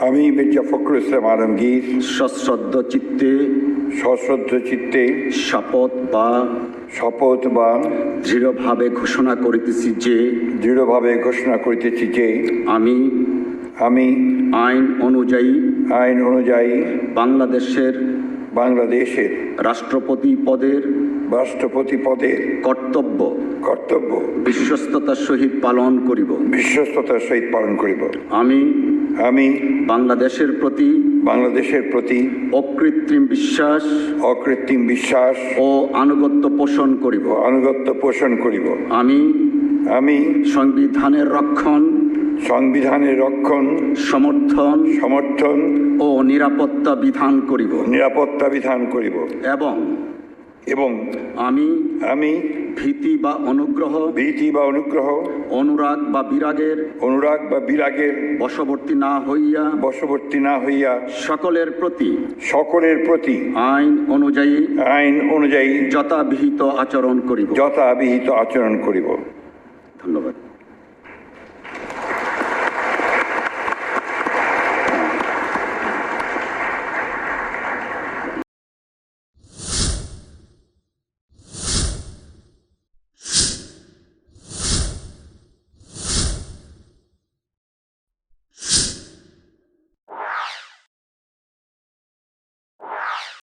আমি মির্জা ফখরুল ইসলাম আলমগীর সশ্রদ্ধ চিত্তে শপথ বা দৃঢ়ভাবে ঘোষণা করিতেছি যে আমি আইন অনুযায়ী বাংলাদেশের রাষ্ট্রপতি পদের কর্তব্য বিশ্বস্ততার সহিত পালন করিব। আমি বাংলাদেশের প্রতি অকৃত্রিম বিশ্বাস ও আনুগত্য পোষণ করিব। আমি সংবিধানের রক্ষণ সমর্থন ও নিরাপত্তা বিধান করিব এবং আমি ভীতি বা অনুগ্রহ অনুরাগ বা বিরাগের বশবর্তী না হইয়া সকলের প্রতি আইন অনুযায়ী যথাবিহিত আচরণ করিব। ধন্যবাদ।